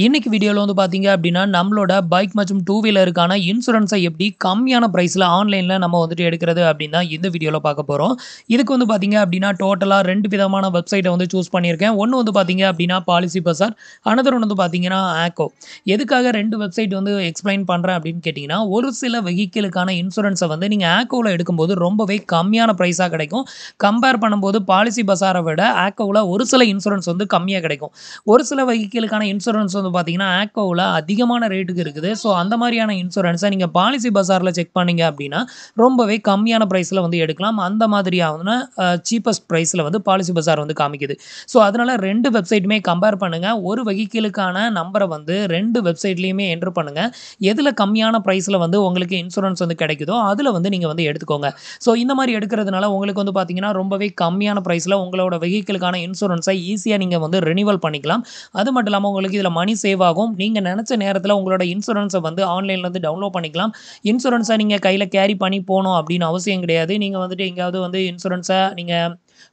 இன்னைக்கு வீடியோல வந்து பார்த்தீங்க அப்படின்னா, நம்மளோட பைக் மற்றும் டூ வீலருக்கான இன்சூரன்ஸ எப்படி கம்மியான பிரைஸ்ல ஆன்லைன்ல நம்ம வந்துட்டு எடுக்கிறது அப்படின்னு தான் இந்த வீடியோல பார்க்க போறோம். இதுக்கு வந்து பார்த்தீங்க அப்படின்னா, டோட்டலா 2 விதமான வெப்சைட்ட வந்து சூஸ் பண்ணியிருக்கேன். ஒண்ணு வந்து பார்த்தீங்க அப்படின்னா, பாலிசி பசார். அனதர் ஒன் வந்து பார்த்தீங்கன்னா, ஆக்கோ. எதுக்காக 2 வெப்சைட் வந்து எக்ஸ்ப்ளைன் பண்றேன் அப்படின்னு கேட்டீங்கன்னா, ஒரு சில வெஹிக்கிளுக்கான இன்சூரன்ஸ வந்து நீங்க ஆக்கோல எடுக்கும்போது ரொம்பவே கம்மியான பிரைஸா கிடைக்கும். கம்பேர் பண்ணும்போது பாலிசி பசார விட ஆக்கோல ஒரு சில இன்சூரன்ஸ் வந்து கம்மியா கிடைக்கும். ஒரு சில வெஹிக்கிளுக்கான இன்சூரன்ஸ் வந்து பார்த்தீங்கன்னா, ஆக்கோவுல அதிகமான ரேட்டுக்கு இருக்குது. ஸோ, அந்த மாரியான இன்சூரன்ஸ நீங்க பாலிசி பசார்ல செக் பண்ணீங்க அப்டின்னா, ரொம்பவே கம்மியான பிரைஸ்ல வந்து எடுக்கலாம். அந்த மாதிரியான சீப்பஸ்ட் பிரைஸ்ல வந்து பாலிசி பசார் வந்து காமிக்குது. ஸோ, அதனால 2 வெப்சைட்டுமே கம்பேர் பண்ணுங்க. ஒரு வெஹிக்கிளுக்கான நம்பர வந்து 2 வெப்சைட்லயுமே என்டர் பண்ணுங்க. எதுல கம்மியான பிரைஸ்ல வந்து உங்களுக்கு இன்சூரன்ஸ் வந்து கிடைக்குதோ, அதுல வந்து நீங்க வந்து எடுத்துக்கோங்க. ஸோ, இந்த மாரி எடுக்கிறதுனால உங்களுக்கு வந்து பார்த்தீங்கன்னா, ரொம்பவே கம்மியான பிரைஸ்ல உங்களோட வெஹிக்கிளுக்கான இன்சூரன்ஸ ஈஸியா நீங்க வந்து ரினிவல் பண்ணிக்கலாம். அது மட்டும் இல்லாம உங்களுக்கு இதுல மணி சேவ் ஆகும். நீங்க நெனச்ச நேரத்துல உங்களோட இன்சூரன்ஸ வந்து ஆன்லைன்ல இருந்து டவுன்லோட் பண்ணிக்கலாம். இன்சூரன்ஸ நீங்க கையில கேரி பண்ணி போணும் அப்படின்னு அவசியம் கிடையாது. நீங்க வந்துட்டு எங்கேயாவது வந்து இன்சூரன்ஸ நீங்க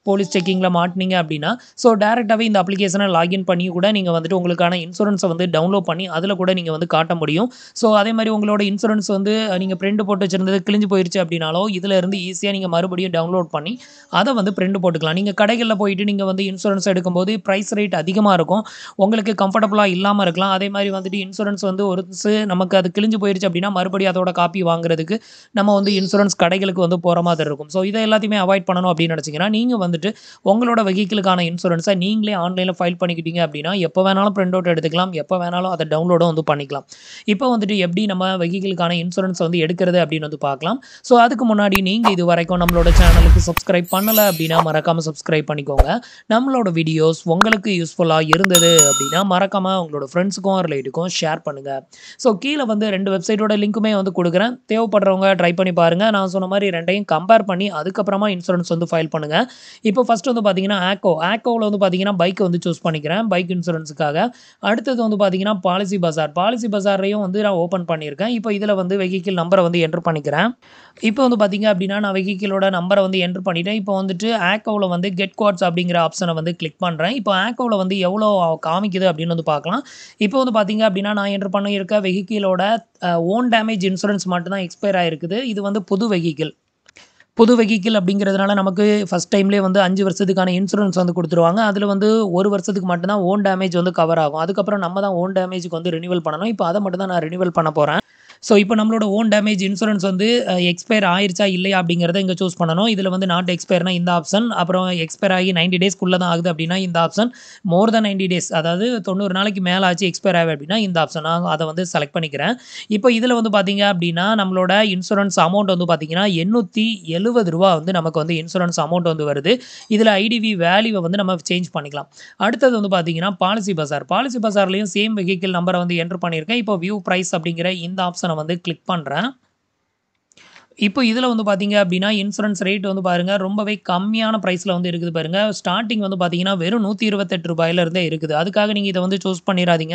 போலீஸ் செக்கிங்ல மாட்டுனீங்க அப்படின்னா, ஸோ டைரக்ட்டாவே இந்த அப்ளிகேஷன லாகின் பண்ணி கூட நீங்க வந்துட்டு உங்களுக்கான இன்சூரன்ஸ வந்து டவுன்லோட் பண்ணி அதுல கூட நீங்க வந்து காட்ட முடியும். ஸோ அதே மாரி உங்களோட இன்சூரன்ஸ் வந்து நீங்க பிரிண்ட் போட்டு வச்சிருந்தது கிழிஞ்சு போயிருச்சு அப்படின்னாலோ, இதுல இருந்து ஈஸியா நீங்க மறுபடியும் டவுன்லோட் பண்ணி அத வந்து பிரிண்ட் போட்டுக்கலாம். நீங்க கடைகள்ல போயிட்டு நீங்க வந்து இன்சூரன்ஸ் எடுக்கும்போது பிரைஸ் ரேட் அதிகமா இருக்கும். உங்களுக்கு கம்ஃபர்டபுளா இல்லாம இருக்கலாம். அதே மாரி வந்துட்டு இன்சூரன்ஸ் வந்து ஒருஸ் நமக்கு அது கிழிஞ்சு போயிருச்சு அப்படின்னா, மறுபடியும் அதோட காப்பி வாங்குறதுக்கு நம்ம வந்து இன்சூரன்ஸ் கடைகளுக்கு வந்து போற மாதிரி இருக்கும். ஸோ இத எல்லாத்தையுமே அவாய்ட் பண்ணணும் அப்படின்னு நெனச்சீங்கன்னா, நீங்க வந்துட்டு உங்களோட வெஹிக்கிளுக்கான இன்சூரன்ஸ நீங்களே ஆன்லைன்ல ஃபைல் பண்ணிக்கிட்டீங்க அப்படின்னா, எப்ப வேணாலும் பிரிண்ட் அவுட் எடுத்துக்கலாம். எப்ப வேணாலும் அத டவுன்லோடும் வந்து பண்ணிக்கலாம். இப்ப வந்துட்டு எப்படி நம்ம வெஹிக்கிளுக்கான இன்சூரன்ஸ் வந்து எடுக்கிறது அப்படின்னு வந்து பார்க்கலாம். ஸோ அதுக்கு முன்னாடி நீங்க இதுவரைக்கும் நம்மளோட சேனலுக்கு சப்ஸ்கிரைப் பண்ணல அப்படின்னா, மறக்காம சப்ஸ்கிரைப் பண்ணிக்கோங்க. நம்மளோட வீடியோஸ் உங்களுக்கு யூஸ்ஃபுல்லா இருந்தது அப்படின்னா, மறக்காம உங்களோட ஃப்ரெண்ட்ஸுக்கும், ரிலேட்டிவ்க்கும் ஷேர் பண்ணுங்க. ஸோ கீழ வந்து 2 வெப்சைட்டோட லிங்க்குமே வந்து குடுக்குறேன். தேவைப்படுறவங்க ட்ரை பண்ணி பாருங்க. நான் சொன்ன மாரி 2யும் கம்பேர் பண்ணி அதுக்கப்புறமா இன்சூரன்ஸ் வந்து ஃபைல் பண்ணுங்க. இப்போ ஃபர்ஸ்ட் வந்து பார்த்தீங்கன்னா, ஆக்கோ. ஆக்கோவுல வந்து பார்த்தீங்கன்னா, பைக் வந்து சூஸ் பண்ணிக்கிறேன். பைக் இன்சூரன்ஸுக்காக. அடுத்தது வந்து பார்த்தீங்கன்னா, பாலிசி பசார். பாலிசி பசார்லயும் வந்து நான் ஓப்பன் பண்ணியிருக்கேன். இப்போ இதுல வந்து வெஹிக்கிள் நம்பர வந்து என்டர் பண்ணிக்கிறேன். இப்போ வந்து பார்த்தீங்க அப்படின்னா, நான் வெஹிக்கிளோட நம்பர வந்து என்டர் பண்ணிட்டேன். இப்போ வந்துட்டு ஆக்கோவுல வந்து கெட் குவாட்ஸ் அப்படிங்கிற ஆப்ஷன வந்து கிளிக் பண்றேன். இப்போ ஆக்கோவுல வந்து எவ்வளோ காமிக்குது அப்படின்னு வந்து பார்க்கலாம். இப்போ வந்து பார்த்தீங்க அப்படின்னா, நான் என்டர் பண்ணியிருக்க வெஹிக்கிளோட ஓன் டேமேஜ் இன்சூரன்ஸ் மட்டும் தான் எக்ஸ்பயர் ஆயிருக்குது. இது வந்து புது வெஹிக்கிள். புது வெஹிக்கிள் அப்படிங்கிறதுனால நமக்கு ஃபர்ஸ்ட் டைம்லேயே வந்து 5 வருஷத்துக்கான இன்சூரன்ஸ் வந்து குடுத்துருவாங்க. அதில வந்து 1 வருஷத்துக்கு மட்டும் தான் ஓன் டேமேஜ் வந்து கவர் ஆகும். அதுக்கப்புறம் நம்ம தான் ஓன் டேமேஜ்க்கு வந்து ரினிவல் பண்ணணும். இப்போ அத மட்டும் தான் நான் ரினிவல் பண்ண போறேன். ஸோ, இப்போ நம்மளோட ஓன் டேமேஜ் இன்சூரன்ஸ் வந்து எக்ஸ்பயர் ஆயிருச்சா? இல்லையா? அப்படிங்கிறத இங்க சூஸ் பண்ணணும். இதில வந்து நாட் எக்ஸ்பயர்னா இந்த ஆப்ஷன். அப்புறம் எக்ஸ்பயர் ஆகி 90 டேஸ்க்குள்ள தான் ஆகுது அப்படின்னா இந்த ஆப்ஷன். மோர் தென் 90 டேஸ் அதாவது 90 நாளைக்கு மேல ஆச்சு எக்ஸ்பயர் ஆகுது அப்படின்னா இந்த ஆப்ஷன். நான் அத வந்து செலக்ட் பண்ணிக்கிறேன். இப்போ இதில வந்து பார்த்தீங்க அப்படின்னா, நம்மளோட இன்சூரன்ஸ் அமௌண்ட் வந்து பார்த்தீங்கன்னா, ரூ. 870 வந்து நமக்கு வந்து இன்சூரன்ஸ் அமௌண்ட் வந்து வருது. இதில ஐடிவி வேல்யூவ வந்து நம்ம சேஞ்ச் பண்ணிக்கலாம். அடுத்தது வந்து பார்த்தீங்கன்னா, பாலிசி பசார். பாலிசி பசார்லயும் சேம் வெஹிக்கிள் நம்பர வந்து என்டர் பண்ணியிருக்கேன். இப்போ வியூ பிரைஸ் அப்படிங்கிற இந்த ஆப்ஷன வந்து கிளிக் பண்றேன். இப்போ இதில வந்து பார்த்தீங்க அப்டின்னா, இன்சூரன்ஸ் ரேட் வந்து பாருங்க, ரொம்பவே கம்மியான பிரைஸ்ல வந்து இருக்குது பாருங்க. ஸ்டார்ட்டிங் வந்து பார்த்தீங்கன்னா, வெறும் ரூ. 128 இருந்தே இருக்குது. அதுக்காக நீங்க இத வந்து சூஸ் பண்ணிறாதீங்க.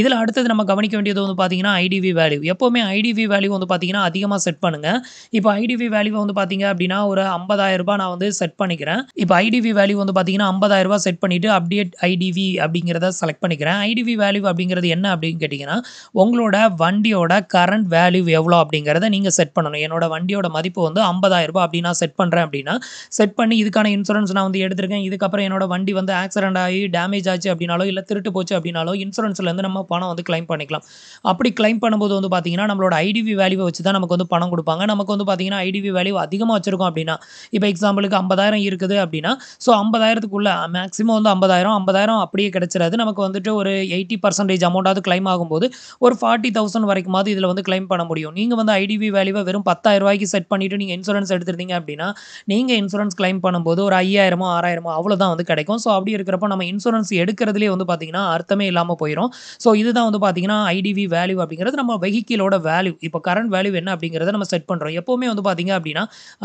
இதில அடுத்தது நம்ம கவனிக்க வேண்டியது வந்து பார்த்தீங்கன்னா, ஐடிவி வேல்யூ. எப்பவுமே ஐடிவி வேல்யூ வந்து பார்த்தீங்கன்னா, அதிகமா செட் பண்ணுங்க. இப்போ ஐடிவி வேல்யூ வந்து பார்த்தீங்க அப்டின்னா, ஒரு ரூ. 50,000 நான் வந்து செட் பண்ணிக்கிறேன். இப்போ ஐடிவி வேல்யூ வந்து பார்த்தீங்கன்னா, ரூ. 50,000 செட் பண்ணிட்டு அப்டேட் ஐடிவி அப்படிங்கிறத செலக்ட் பண்ணிக்கிறேன். ஐடிவி வேல்யூ அப்படிங்கிறது என்ன அப்படின்னு கேட்டீங்கன்னா, உங்களோட வண்டியோட கரண்ட் வேல்யூ எவ்வளோ அப்படிங்கிறத நீங்க செட் பண்ணணும். என்னோட வண்டியோட மதிப்பு வந்து ரூ. 50,000 அப்படி நான் செட் பண்றேன் அப்படின்னா, செட் பண்ணி இதுக்கான இன்சூரன்ஸ் நான் வந்து எடுத்திருக்கேன். இதுக்கப்புறம் என்னோட வண்டி வந்து ஆக்சிடென்ட் ஆகி டேமேஜ் ஆச்சு அப்படின்னாலோ, இல்ல திருட்டு போச்சு அப்படின்னாலோ, இன்சூரன்ஸ்லேருந்து நம்ம பணம் வந்து கிளைம் பண்ணிக்கலாம். அப்படி கிளைம் பண்ணும்போது வந்து பார்த்தீங்கன்னா, நம்மளோட ஐடிவி வேல்யூவ வச்சு தான் நமக்கு வந்து பணம் குடுப்பாங்க. நமக்கு வந்து பார்த்தீங்கன்னா, ஐடிவி வேல்யூ அதிகமா வச்சிருக்கோம் அப்படின்னா, இப்போ எக்ஸாம்பிளுக்கு 50,000 இருக்குது அப்படின்னா, ஸோ 50,000த்துக்குள்ள மேக்ஸிமம் வந்து 50,000 50,000 அப்படியே கிடைச்சிராது. நமக்கு வந்துட்டு ஒரு 80% அமௌண்டாவது கிளைம் ஆகும்போது, ஒரு 40,000 வரைக்குமாவது இதில வந்து கிளைம் பண்ண முடியும். நீங்க வந்து ஐடிவி வேல்யூவ வெறும் ரூ. 10,000க்கு செட் பண்ணிட்டு நீங்க இன்சூரன்ஸ் எடுத்திருந்தீங்க அப்படின்னா, நீங்க இன்சூரன்ஸ் கிளைம் பண்ணும்போது ஒரு 5,000மோ 6,000மோ அவ்வளோதான் வந்து கிடைக்கும். ஸோ அப்படி இருக்கிறப்போ நம்ம இன்சூரன்ஸ் எடுக்கிறதிலேயே வந்து பார்த்தீங்கன்னா, அர்த்தமே இல்லாம போயிரும். ஸோ இதுதான் வந்து பார்த்தீங்கன்னா, ஐடிவி வேல்யூ அப்படிங்கிறது நம்ம வெஹிக்கிளோட வேல்யூ. இப்போ கரண்ட் வேல்யூ என்ன அப்படிங்கிறத நம்ம செட் பண்றோம். எப்பவுமே வந்து பார்த்தீங்க அப்படின்னா,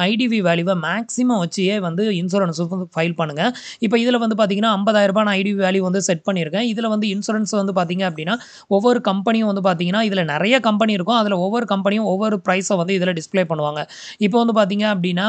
ஐடிவி வேல்யூவ மேக்ஸிமம் வச்சே வந்து இன்சூரன்ஸ் வந்து ஃபைல் பண்ணுங்க. இப்போ இதில வந்து பார்த்தீங்கன்னா, ரூ. 50,000 நான் ஐடிவி வேல்யூ வந்து செட் பண்ணியிருக்கேன். இதில வந்து இன்சூரன்ஸ் வந்து பார்த்தீங்க அப்படின்னா, ஒவ்வொரு கம்பெனியும் வந்து பார்த்தீங்கன்னா, இதில நெறைய கம்பெனி இருக்கும். அதில ஒவ்வொரு கம்பெனியும் ஒவ்வொரு பிரைஸ வந்து இதில டிஸ்ப்ளே பண்ணுவாங்க. இப்போ வந்து பார்த்தீங்க அப்படின்னா,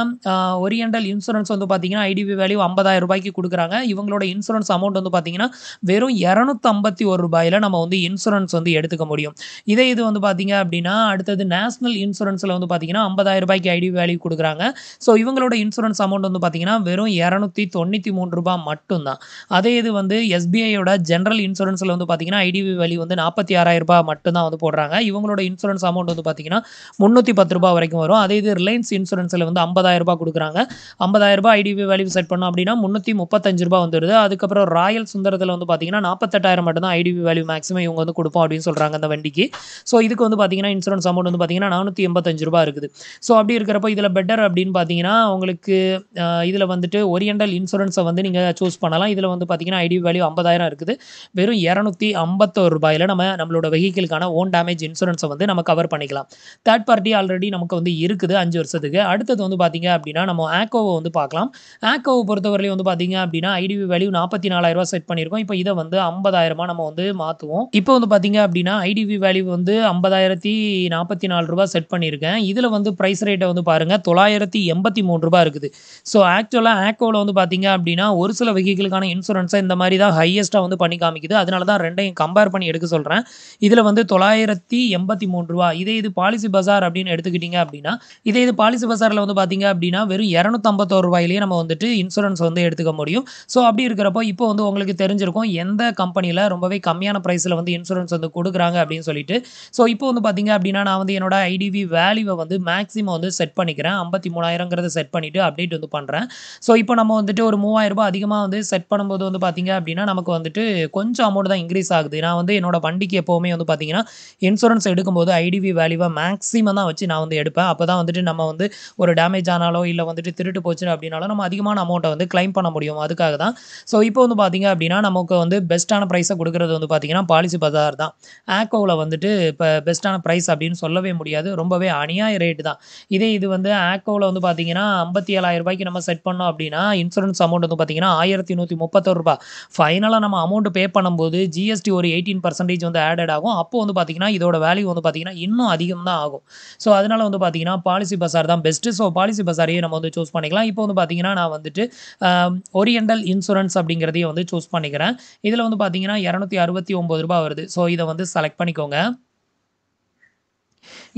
ஓரியண்டல் இன்சூரன்ஸ் வந்து பார்த்தீங்கன்னா, ஐடிவி வேல்யூ ரூ. 50,000க்கு குடுக்குறாங்க. இவங்களோட இன்சூரன்ஸ் அமௌண்ட் வந்து பார்த்தீங்கன்னா, வெறும் ரூ. 251 நம்ம வந்து இன்சூரன்ஸ் வந்து எடுத்துக்க முடியும். இதே இது வந்து பார்த்தீங்க அப்படின்னா, அடுத்தது நேஷனல் இன்சூரன்ஸ்ல வந்து பார்த்தீங்கன்னா, ரூ. 50,000க்கு ஐடிவி வேல்யூ குடுக்குறாங்க. ஸோ இவங்களோட இன்சூரன்ஸ் அமௌண்ட் வந்து பார்த்தீங்கன்னா, வெறும் ரூ. 293 மட்டும் தான். அதே இது வந்து எஸ்பிஐயோட ஜெனரல் இன்சூரன்ஸ்ல வந்து பார்த்தீங்கன்னா, ஐடிவி வேல்யூ வந்து ரூ. 46,000 மட்டும் தான் வந்து போடுறாங்க. இவங்களோட இன்சூரன்ஸ் அமௌண்ட் வந்து பார்த்தீங்கன்னா, ரூ. 310 வரைக்கும் வரும். அதே இது ரிலையன்ஸ் இன்சூரன்ஸ்ல வந்து ரூ. 50,000 குடுக்குறாங்க. ரூ. 50,000 ஐடிவி வேல்யூ செட் பண்ணோம் அப்படின்னா, ரூ. 335 வந்துருது. அதுக்கப்புறம் ராயல் சுந்தரத்துல வந்து பார்த்தீங்கன்னா, 48,000 மட்டும் தான் ஐடிவி வேல்யூ மேக்ஸிமம் இவங்க வந்து குடுப்போம் அப்படின்னு சொல்றாங்க அந்த வண்டிக்கு. ஸோ இதுக்கு வந்து பார்த்தீங்கன்னா, இன்சூரன்ஸ் அமௌண்ட் வந்து பார்த்தீங்கன்னா, ரூ. 485 இருக்குது. ஸோ அப்படி இருக்கிறப்போ இதில பெட்டர் அப்படின்னு பார்த்தீங்கன்னா, உங்களுக்கு இதில வந்துட்டு ஓரியண்டல் இன்சூரன்ஸ வந்து நீங்க சூஸ் பண்ணலாம். இதில வந்து பார்த்தீங்கன்னா, ஐடிவி வேல்யூ 50,000 இருக்குது. வெறும் ரூ. 251 நம்மளோட வெஹிக்கிள்கான ஓன் டேமேஜ் இன்சூரன்ஸ வந்து நம்ம கவர் பண்ணிக்கலாம். தேர்ட் பார்ட்டி ஆல்ரெடி நமக்கு வந்து இருக்குது 5 வருஷத்துக்கு. அடுத்தது வந்து பார்த்தீங்க அப்படின்னா, நம்ம ஆக்கோவ வந்து பார்க்கலாம். ஆக்கோவ பொறுத்தவரையிலும் வந்து பார்த்தீங்க அப்படின்னா, ஐடிவி வேல்யூ ரூ. 44,000 செட் பண்ணியிருக்கோம். இப்போ இத வந்து 50,000 நம்ம வந்து மாத்துவோம். இப்போ வந்து பார்த்தீங்க அப்படின்னா, ஐடிவி வேல்யூ வந்து ரூ. 50,044 செட் பண்ணியிருக்கேன். இதில வந்து பிரைஸ் ரேட்ட வந்து பாருங்க ரூ. 983 இருக்குது. ஸோ ஆக்சுவலா ஆக்கோல வந்து பார்த்தீங்க அப்படின்னா, ஒரு சில வெஹிக்கிளுக்கான இன்சூரன்ஸ இந்த மாரி தான் ஹையஸ்ட்டா வந்து பண்ணி காமிக்குது. அதனால தான் 2யும் கம்பேர் பண்ணி எடுக்க சொல்றேன். இதில வந்து ரூ. 983 இதே இது பாலிசி பஜார் அப்படின்னு எடுத்துக்கிட்டீங்க அப்படின்னா, இதே இது பாலிசி பஜார்ல வந்து பார்த்தீங்க அப்படின்னா, வெறும் ரூ. 251 நம்ம வந்துட்டு இன்சூரன்ஸ் வந்து எடுத்துக்க முடியும். ஸோ அப்படி இருக்கிறப்போ, இப்போ வந்து உங்களுக்கு தெரிஞ்சிருக்கும் எந்த கம்பெனில ரொம்பவே கம்மியான பிரைஸ்ல வந்து இன்சூரன்ஸ் வந்து குடுக்குறாங்க அப்படின்னு சொல்லிட்டு. ஸோ இப்போ வந்து பார்த்தீங்க அப்படின்னா, நான் வந்து என்னோட ஐடிவி வேல்யூவ வந்து மேக்ஸிமம் வந்து செட் பண்ணிக்கிறேன். 53,000ங்கிறத செட் பண்ணிட்டு அப்டேட் வந்து பண்றேன். ஸோ இப்போ நம்ம வந்துட்டு ஒரு ரூ. 3,000 அதிகமா வந்து செட் பண்ணும்போது வந்து பார்த்தீங்க அப்படின்னா, நமக்கு வந்துட்டு கொஞ்சம் அமௌண்ட் தான் இன்கிரீஸ் ஆகுது. நான் வந்து என்னோட வண்டிக்கு எப்பவுமே வந்து பார்த்தீங்கன்னா, இன்சூரன்ஸ் எடுக்கும்போது ஐடிவி வேல்யூவ மேக்ஸிமம் தான் வச்சு நான் வந்து எடுப்பேன். அப்பதான் வந்துட்டு நம்ம வந்து ஒரு டேமேஜ் ஆனாலோ, இல்ல வந்துட்டு திருட்டு போச்சு அப்படின்னாலும் நம்ம அதிகமான அமௌண்ட்ட வந்து கிளைம் பண்ண முடியும். அதுக்காக தான். ஸோ இப்போ வந்து பார்த்தீங்க அப்படின்னா, நமக்கு வந்து பெஸ்ட்டான பிரைஸ குடுக்குறது வந்து பார்த்தீங்கன்னா, பாலிசி பஜார் தான். ஆக்கோல வந்துட்டு இப்ப பெஸ்ட்டான பிரைஸ் அப்படின்னு சொல்லவே முடியாது. ரொம்பவே அநியாய ரேட் தான். இதே இது வந்து ஆக்கோல வந்து பார்த்தீங்கன்னா, ரூ. 57,000க்கு நம்ம செட் பண்ணோம் அப்படின்னா, இன்சூரன்ஸ் அமௌண்ட் வந்து பார்த்தீங்கன்னா, ரூ. 1,131 ஃபைனலா நம்ம அமௌண்ட் பே பண்ணும்போது ஜிஎஸ்டி ஒரு 18% வந்து ஆடட் ஆகும். அப்போ வந்து பார்த்தீங்கன்னா, இதோட வேல்யூ வந்து பார்த்தீங்கன்னா, இன்னும் அதிகம் தான் ஆகும். ஸோ அதனால வந்து பார்த்தீங்கன்னா, பாலிசி பஜார் தான் பெஸ்ட்டு. ஸோ பாலிசி பஜாரையே நம்ம வந்து சூஸ் பண்ணிக்கலாம். இப்போ வந்து பார்த்தீங்கன்னா, நான் வந்துட்டு அ ஓரியண்டல் இன்சூரன்ஸ் அப்படிங்கிறதையும் வந்து சூஸ் பண்ணிக்கிறேன். இதில வந்து பார்த்தீங்கன்னா, ரூ. 269 வருது. ஸோ இத வந்து செலக்ட் பண்ணிக்கோங்க.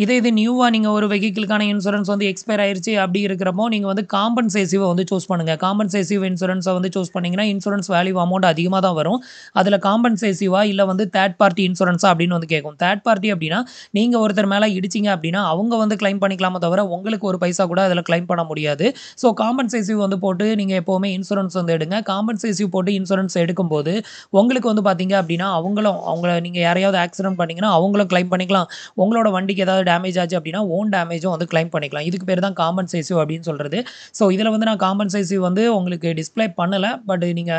இதே இது நியூவா நீங்க ஒரு வெஹிக்கிளுக்கான இன்சூரன்ஸ் வந்து எக்ஸ்பயர் ஆயிருச்சு அப்படி இருக்கிறப்போ, நீங்க வந்து காம்பன்சேசிவ வந்து சூஸ் பண்ணுங்க. காம்பன்சேசிவ் இன்சூரன்ஸ வந்து சூஸ் பண்ணீங்கன்னா, இன்சூரன்ஸ் வேல்யூ அமௌண்ட் அதிகமா தான் வரும். அதில காம்பன்சேசிவா இல்ல வந்து தேர்ட் பார்ட்டி இன்சூரன்ஸா அப்படின்னு வந்து கேட்கும். தேர்ட் பார்ட்டி அப்படின்னா, நீங்க ஒருத்தர் மேல இடிச்சீங்க அப்படின்னா, அவங்க வந்து கிளைம் பண்ணிக்கலாமே தவிர, உங்களுக்கு ஒரு பைசா கூட அதில கிளைம் பண்ண முடியாது. ஸோ காம்பன்சேசிவ் வந்து போட்டு நீங்க எப்பவுமே இன்சூரன்ஸ் வந்து எடுங்க. காம்பன்சேசிவ் போட்டு இன்சூரன்ஸ் எடுக்கும்போது, உங்களுக்கு வந்து பார்த்தீங்க அப்படின்னா, அவங்கள நீங்க யாரையாவது ஆக்சிடென்ட் பண்ணீங்கன்னா, அவங்களும் கிளைம் பண்ணிக்கலாம். உங்களோட வண்டிக்கு ஏதாவது டேமேஜ் ஆச்சு அப்படின்னா, ஓன் டேமேஜும் வந்து கிளைம் பண்ணிக்கலாம். இதுக்கு பேரு தான் காம்பன்சேசிவ் அப்படின்னு சொல்றது. ஸோ இதில வந்து நான் காம்பன்சேசிவ் வந்து உங்களுக்கு டிஸ்ப்ளே பண்ணல. பட் நீங்க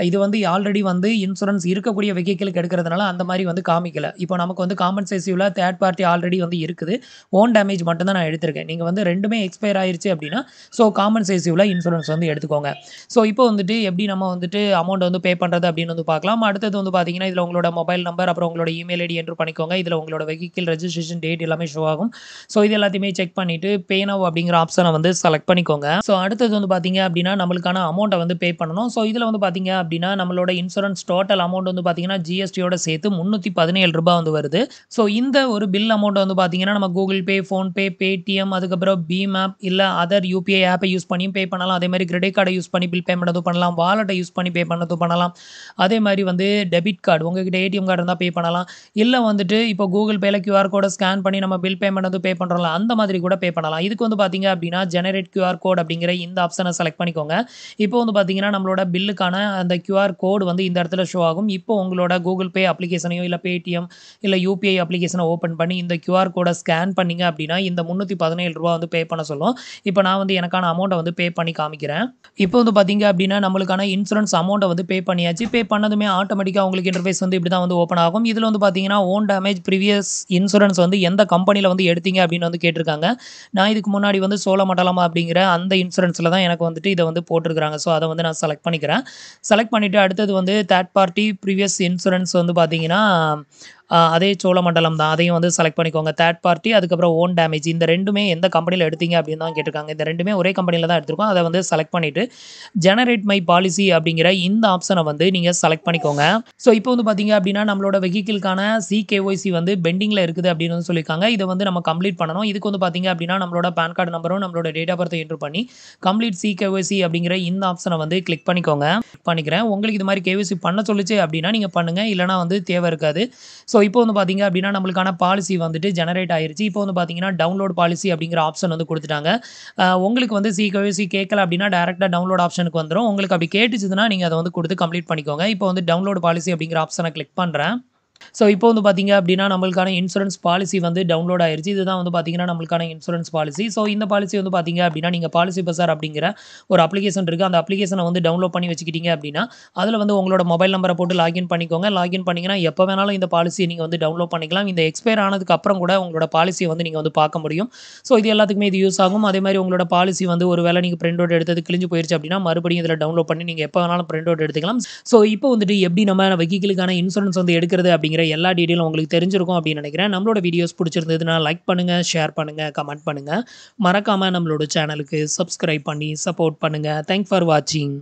இது வந்து ஆல்ரெடி வந்து இன்சூரன்ஸ் இருக்கக்கூடிய வெஹிக்கிளுக்கு எடுக்கிறதுனால அந்த மாரி வந்து காமிக்கல. இப்போ நமக்கு வந்து காம்பன்சேசிவ்ல தேர்ட் பார்ட்டி ஆல்ரெடி வந்து இருக்குது. ஓன் டேமேஜ் மட்டும் தான் நான் எடுத்திருக்கேன். நீங்க வந்து 2மே எக்ஸ்பயர் ஆயிருச்சு அப்படின்னா, ஸோ காம்பன்சேசிவ்ல இன்சூரன்ஸ் வந்து எடுத்துக்கோங்க. ஸோ இப்போ வந்துட்டு எப்படி நம்ம வந்துட்டு அமௌண்ட் வந்து பே பண்றது அப்படின்னு வந்து பார்க்கலாம். அடுத்தது வந்து பார்த்தீங்கன்னா, இதில உங்களோட மொபைல் நம்பர், அப்புறம் உங்களோட இமெயில் ஐடி என்டர் பண்ணிக்கோங்க. இதில உங்களோட வெஹிக்கிள் ரெஜிஸ்ட்ரேஷன் டேட் எல்லாமே ஷோ ஆகும். ஸோ இது எல்லாத்தையுமே செக் பண்ணிட்டு பே நவ் அப்படிங்கிற ஆப்ஷன வந்து செலக்ட் பண்ணிக்கோங்க. ஸோ அடுத்தது வந்து பார்த்தீங்க அப்படின்னா, நம்மளுக்கான அமௌண்ட்ட வந்து பே பண்ணணும். ஸோ இதில வந்து பார்த்தீங்க அப்படின்னா, நம்மளோட இன்சூரன்ஸ் டோட்டல் அமௌண்ட் வந்து பார்த்தீங்கன்னா, ஜிஎஸ்டியோட சேர்த்து ரூ. 317 வந்து வருது. ஸோ இந்த ஒரு பில் அமௌண்ட் வந்து பார்த்தீங்கன்னா, நம்ம கூகுள் பே, ஃபோன்பே, பேடிஎம் அதுக்கப்புறம் பீம் ஆப் இல்ல அதர் யுபிஐ ஆப்பை யூஸ் பண்ணியும் பே பண்ணலாம். அதே மாரி கிரெடிட் கார்ட யூஸ் பண்ணி பில் பேமெண்ட் அதுவும் பண்ணலாம். வாலெட்ட யூஸ் பண்ணி பே பண்ணதும் பண்ணலாம். அதே மாரி வந்து டெபிட் கார்டு உங்ககிட்ட ஏடிஎம் கார்டு இருந்தா பே பண்ணலாம். இல்ல வந்துட்டு இப்போ கூகுள் பேல கியூஆர் கோட ஸ்கேன் பண்ணி நம்ம பில் பேமெண்ட் வந்து பே பண்றோம்ல, அந்த மாதிரி கூட பே பண்ணலாம். இதுக்கு வந்து பார்த்தீங்க அப்படின்னா, ஜெனரேட் கியூஆர் கோட் அப்படிங்கிற இந்த ஆப்ஷன செலக்ட் பண்ணிக்கோங்க. இப்போ வந்து பார்த்தீங்கன்னா, நம்மளோட பில்லுக்கான அந்த கியூஆர் கோட் வந்து இந்த இடத்துல ஷோ ஆகும். இப்போ உங்களோட கூகுள் பே அப்ளிகேஷனையோ, இல்ல பேடிஎம், இல்ல யுபிஐ அப்ளிகேஷன ஓப்பன் பண்ணி இந்த கியூஆர் கோட ஸ்கேன் பண்ணீங்க அப்படின்னா, இந்த ரூ. 317 வந்து பே பண்ண சொல்லும். இப்போ நான் வந்து எனக்கான அமௌண்ட்ட வந்து பே பண்ணி காமிக்கிறேன். இப்போ வந்து பார்த்தீங்க அப்படின்னா, நம்மளுக்கான இன்சூரன்ஸ் அமௌண்ட்ட வந்து பே பண்ணியாச்சு. பே பண்ணதுமே ஆட்டோமேட்டிக்கா உங்களுக்கு இன்டர்ஃபேஸ் வந்து இப்படி தான் வந்து ஓப்பன் ஆகும். இதில வந்து பார்த்தீங்கன்னா, ஓன் டேமேஜ் ப்ரீவியஸ் இன்சூரன்ஸ் வந்து எந்த கம்பெனில வந்து எடுத்தீங்க அப்படின்னு வந்து கேட்டிருக்காங்க. நான் இதுக்கு முன்னாடி வந்து சோழமண்டலம் அப்படிங்கிற அந்த இன்சூரன்ஸ்ல தான் எனக்கு வந்துட்டு இத வந்து போட்டிருக்காங்க. ஸோ அத வந்து நான் செலக்ட் பண்ணிக்கிறேன். செலக்ட் பண்ணிட்டு அடுத்தது வந்து தேர்ட் பார்ட்டி ப்ரீவியஸ் இன்சூரன்ஸ் வந்து பார்த்தீங்கன்னா, அதே சோழமண்டலம் தான். அதையும் வந்து செலக்ட் பண்ணிக்கோங்க. தேர்ட் பார்ட்டி அதுக்கப்புறம் ஓன் டேமேஜ் இந்த 2மே எந்த கம்பெனில எடுத்தீங்க அப்படின்னு தான் கேட்டிருக்காங்க. இந்த 2மே ஒரே கம்பெனில தான் எடுத்திருக்கோம். அத வந்து செலக்ட் பண்ணிட்டு, ஜெனரேட் மை பாலிசி அப்படிங்கிற இந்த ஆப்ஷன வந்து நீங்க செலக்ட் பண்ணிக்கோங்க. ஸோ இப்போ வந்து பார்த்தீங்க அப்படின்னா, நம்மளோட வெஹிக்கிள்கான சிகேஒய்சி வந்து பெண்டிங்ல இருக்குது அப்படின்னு வந்து சொல்லியிருக்காங்க. இத வந்து நம்ம கம்ப்ளீட் பண்ணணும். இதுக்கு வந்து பார்த்தீங்க அப்படின்னா, நம்மளோட பான் கார்டு நம்பரும், நம்மளோட டேட் ஆஃப் பர்த்தை என்டர் பண்ணி, கம்ப்ளீட் சிகேஒய்சி அப்படிங்கிற இந்த ஆப்ஷன வந்து கிளிக் பண்ணிக்கோங்க. கிளிக் பண்ணிக்கிறேன். உங்களுக்கு இது மாரி கேஒய்சி பண்ண சொல்லுச்சு அப்படின்னா, நீங்க பண்ணுங்க. இல்லன்னா வந்து தேவை இருக்காது. ஸோ இப்போ வந்து பார்த்தீங்க அப்படின்னா, நம்மளுக்கான பாலிசி வந்துட்டு ஜெனரேட் ஆயிருச்சு. இப்போ வந்து பார்த்தீங்கன்னா, டவுன்லோட் பாலிசி அப்படிங்கிற ஆப்ஷன் வந்து குடுத்துட்டாங்க. உங்களுக்கு வந்து சிகேஒய்சி கேட்கல அப்படின்னா, டைரக்ட்டா டவுன்லோட் ஆப்ஷனுக்கு வந்துரும். உங்களுக்கு அப்படி கேட்டுச்சுதுன்னா, நீங்க அத வந்து குடுத்து கம்ப்ளீட் பண்ணிக்கோங்க. இப்போ வந்து டவுன்லோட் பாலிசி அப்படிங்கிற ஆப்ஷன கிளிக் பண்றேன். ஸோ இப்போ வந்து பார்த்தீங்க அப்படின்னா, நம்மளுக்கான இன்சூரன்ஸ் பாலிசி வந்து டவுன்லோட் ஆயிருச்சு. இதுதான் வந்து பார்த்தீங்கன்னா, நம்மளுக்கான இன்சூரன்ஸ் பாலிசி. ஸோ இந்த பாலிசி வந்து பார்த்தீங்க அப்படின்னா, நீங்க பாலிசி பசார் அப்படிங்கிற ஒரு அப்ளிகேஷன் இருக்கு. அந்த அப்ளிகேஷன வந்து டவுன்லோட் பண்ணி வச்சுக்கிட்டீங்க அப்படின்னா, அதில வந்து உங்களோட மொபைல் நம்பர போட்டு லாகின் பண்ணிக்கோங்க. லாகின் பண்ணீங்கன்னா, எப்ப வேணாலும் இந்த பாலிசிய நீங்க வந்து டவுன்லோட் பண்ணிக்கலாம். இந்த எக்ஸ்பயர் ஆனதுக்கு அப்புறம் கூட உங்களோட பாலிசிய வந்து நீங்க வந்து பார்க்க முடியும். ஸோ இது எல்லாத்துக்குமே இது யூஸ் ஆகும். அதேமாரி உங்களோட பாலிசி வந்து ஒரு வேள நீங்க பிரிண்ட் அவுட் எடுத்தது கிழிஞ்சு போயிருச்சு அப்படின்னா, மறுபடியும் இதில டவுன்லோட் பண்ணி நீங்க எப்ப வேணாலும் பிரிண்ட் அவுட் எடுத்துக்கலாம். ஸோ இப்போ வந்துட்டு எப்படி நம்ம வெஹிக்கிளுக்கான இன்சூரன்ஸ் வந்து எடுக்கிறது அப்படிங்கிற எல்லா டீட்டெயிலும் உங்களுக்கு தெரிஞ்சிருக்கும் அப்படின்னு நினைக்கிறேன். நம்மளோட வீடியோஸ் பிடிச்சிருந்ததுன்னா லைக் பண்ணுங்க, ஷேர் பண்ணுங்க, கமெண்ட் பண்ணுங்க. மறக்காம நம்மளோட சேனலுக்கு சப்ஸ்கிரைப் பண்ணி சப்போர்ட் பண்ணுங்க. தேங்க்ஸ் ஃபார் வாட்சிங்.